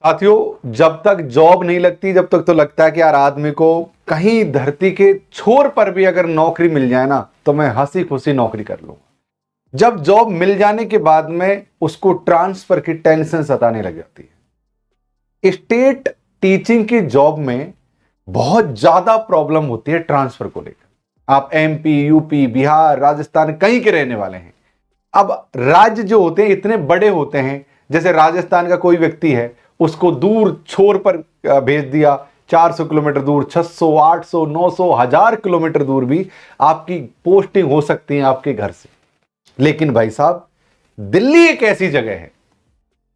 साथियों, जब तक जॉब नहीं लगती जब तक तो लगता है कि यार आदमी को कहीं धरती के छोर पर भी अगर नौकरी मिल जाए ना तो मैं हंसी खुशी नौकरी कर लूंगा। जब जॉब मिल जाने के बाद में उसको ट्रांसफर की टेंशन सताने लग जाती है। स्टेट टीचिंग की जॉब में बहुत ज्यादा प्रॉब्लम होती है ट्रांसफर को लेकर। आप एमपी, यूपी, बिहार, राजस्थान कहीं के रहने वाले हैं। अब राज्य जो होते हैं इतने बड़े होते हैं, जैसे राजस्थान का कोई व्यक्ति है, उसको दूर छोर पर भेज दिया, 400 किलोमीटर दूर, 600, 800, 900, 1000 किलोमीटर दूर भी आपकी पोस्टिंग हो सकती है आपके घर से। लेकिन भाई साहब, दिल्ली एक ऐसी जगह है,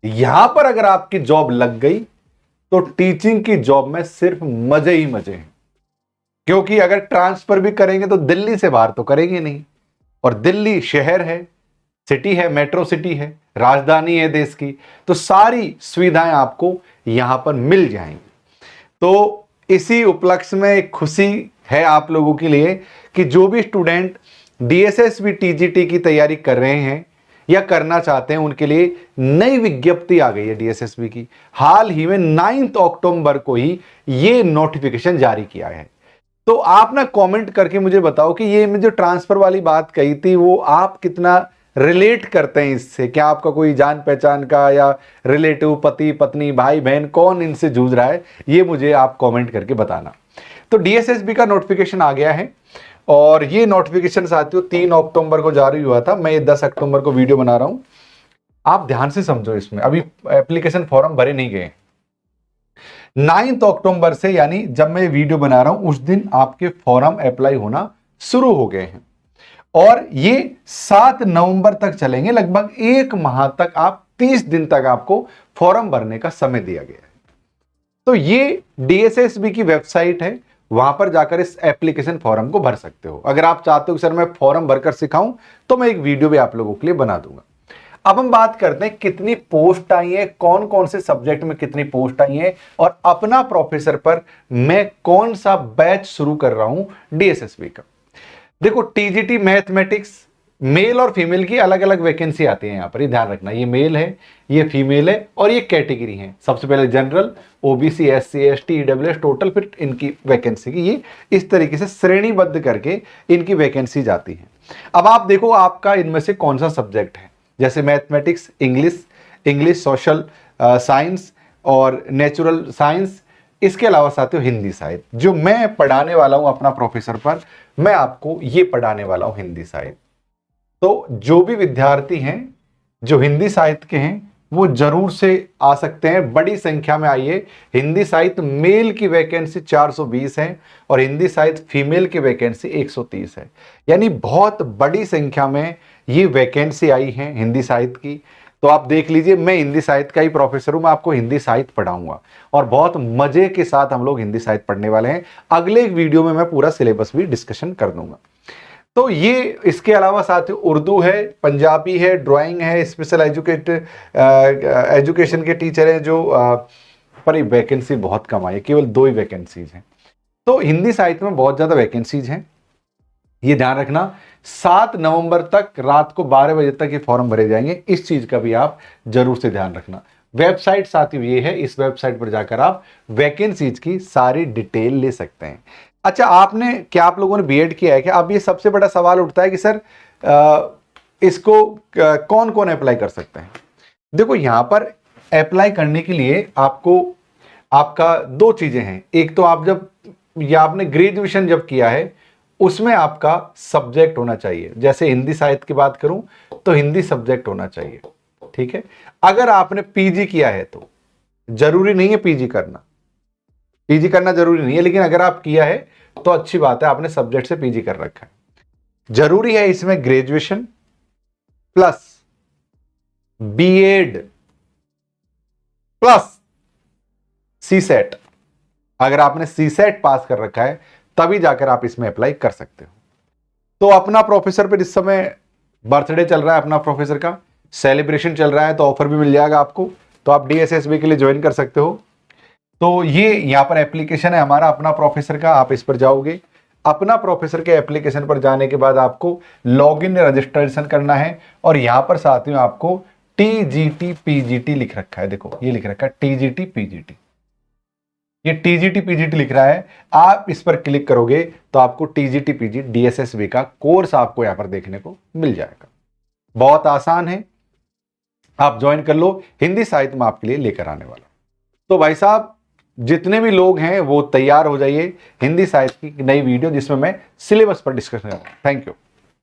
यहां पर अगर आपकी जॉब लग गई तो टीचिंग की जॉब में सिर्फ मजे ही मजे हैं। क्योंकि अगर ट्रांसफर भी करेंगे तो दिल्ली से बाहर तो करेंगे नहीं, और दिल्ली शहर है, सिटी है, मेट्रो सिटी है, राजधानी है देश की, तो सारी सुविधाएं आपको यहां पर मिल जाएंगी। तो इसी उपलक्ष्य में एक खुशी है आप लोगों के लिए कि जो भी स्टूडेंट डीएसएसबी टीजीटी की तैयारी कर रहे हैं या करना चाहते हैं, उनके लिए नई विज्ञप्ति आ गई है डीएसएसबी की। हाल ही में 9 अक्टूबर को ही ये नोटिफिकेशन जारी किया है। तो आप ना कमेंट करके मुझे बताओ कि ये मैं जो ट्रांसफर वाली बात कही थी वो आप कितना रिलेट करते हैं इससे। क्या आपका कोई जान पहचान का या रिलेटिव, पति पत्नी, भाई बहन, कौन इनसे जूझ रहा है, ये मुझे आप कमेंट करके बताना। तो डीएसएसबी का नोटिफिकेशन आ गया है, और ये नोटिफिकेशन साथियों 3 अक्टूबर को जारी हुआ था। मैं 10 अक्टूबर को वीडियो बना रहा हूं, आप ध्यान से समझो। इसमें अभी एप्लीकेशन फॉर्म भरे नहीं गए। 9 अक्टूबर से, यानी जब मैं वीडियो बना रहा हूं उस दिन आपके फॉर्म अप्लाई होना शुरू हो गए हैं, और ये 7 नवंबर तक चलेंगे। लगभग 1 माह तक, आप 30 दिन तक आपको फॉर्म भरने का समय दिया गया है। तो ये डीएसएसबी की वेबसाइट है, वहां पर जाकर इस एप्लीकेशन फॉर्म को भर सकते हो। अगर आप चाहते हो कि सर मैं फॉर्म भरकर सिखाऊं, तो मैं एक वीडियो भी आप लोगों के लिए बना दूंगा। अब हम बात करते हैं कितनी पोस्ट आई है, कौन कौन से सब्जेक्ट में कितनी पोस्ट आई है, और अपना प्रोफेसर पर मैं कौन सा बैच शुरू कर रहा हूं डीएसएसबी का। देखो, टीजीटी मैथमेटिक्स मेल और फीमेल की अलग अलग वैकेंसी आती है यहां पर, ये ध्यान रखना। ये मेल है, ये फीमेल है, और ये कैटेगरी है। सबसे पहले general, OBC, SC, ST, EWS, total, फिर इनकी वैकेंसी की ये इस तरीके से श्रेणीबद्ध करके इनकी वैकेंसी जाती है। अब आप देखो आपका इनमें से कौन सा सब्जेक्ट है। जैसे मैथमेटिक्स, इंग्लिश, सोशल साइंस और नेचुरल साइंस, इसके अलावा साथियों हिंदी साहित्य, जो मैं पढ़ाने वाला हूं अपना प्रोफेसर पर, मैं आपको ये पढ़ाने वाला हूं हिंदी साहित्य। तो जो भी विद्यार्थी हैं जो हिंदी साहित्य के हैं वो जरूर से आ सकते हैं, बड़ी संख्या में आइए। हिंदी साहित्य मेल की वैकेंसी 420 है, और हिंदी साहित्य फीमेल की वैकेंसी 130 है। यानी बहुत बड़ी संख्या में ये वैकेंसी आई है हिंदी साहित्य की। तो आप देख लीजिए, मैं हिंदी साहित्य का ही प्रोफेसर हूं, मैं आपको हिंदी साहित्य पढ़ाऊंगा, और बहुत मजे के साथ हम लोग हिंदी साहित्य पढ़ने वाले हैं। अगले एक वीडियो में मैं पूरा सिलेबस भी डिस्कशन कर दूंगा। तो ये, इसके अलावा साथ उर्दू है, पंजाबी है, ड्राइंग है, स्पेशल एजुकेशन के टीचर हैं जो पर वैकेंसी बहुत कम आई है, केवल 2 ही वैकेंसीज हैं। तो हिंदी साहित्य में बहुत ज्यादा वैकेंसीज हैं, ये ध्यान रखना। 7 नवंबर तक रात को 12 बजे तक ये फॉर्म भरे जाएंगे, इस चीज का भी आप जरूर से ध्यान रखना। वेबसाइट साथियों ये है, इस वेबसाइट पर जाकर आप वैकेंसीज की सारी डिटेल ले सकते हैं। अच्छा, आप लोगों ने बीएड किया है क्या? अब ये सबसे बड़ा सवाल उठता है कि सर इसको कौन कौन अप्लाई कर सकते हैं। देखो, यहां पर अप्लाई करने के लिए आपका 2 चीजें हैं। एक तो आप जब, या आपने ग्रेजुएशन जब किया है उसमें आपका सब्जेक्ट होना चाहिए। जैसे हिंदी साहित्य की बात करूं तो हिंदी सब्जेक्ट होना चाहिए, ठीक है। अगर आपने पीजी किया है तो जरूरी नहीं है पीजी करना जरूरी नहीं है, लेकिन अगर आप किया है तो अच्छी बात है, आपने सब्जेक्ट से पीजी कर रखा है। जरूरी है इसमें graduation plus BEd plus CSAT. अगर आपने सीसेट पास कर रखा है तभी जाकर आप इसमें अप्लाई कर सकते हो। तो अपना प्रोफेसर पर इस समय बर्थडे चल रहा है, अपना प्रोफेसर का सेलिब्रेशन चल रहा है, तो ऑफर भी मिल जाएगा आपको। तो आप डीएसएसबी के लिए ज्वाइन कर सकते हो। तो ये यहां पर एप्लीकेशन है हमारा अपना प्रोफेसर का, आप इस पर जाओगे। अपना प्रोफेसर के एप्लीकेशन पर जाने के बाद आपको लॉगिन रजिस्ट्रेशन करना है, और यहां पर साथियों आपको टीजीटी पीजीटी लिख रखा है, देखो ये लिख रखा है टीजीटी पीजीटी, ये टीजीटी पीजीटी लिख रहा है। आप इस पर क्लिक करोगे तो आपको टीजीटी पीजीटी डीएसएसबी का कोर्स आपको यहां पर देखने को मिल जाएगा। बहुत आसान है, आप ज्वाइन कर लो, हिंदी साहित्य में आपके लिए लेकर आने वाला। तो भाई साहब जितने भी लोग हैं वो तैयार हो जाइए, हिंदी साहित्य की नई वीडियो जिसमें मैं सिलेबस पर डिस्कशन करूंगा। Thank you.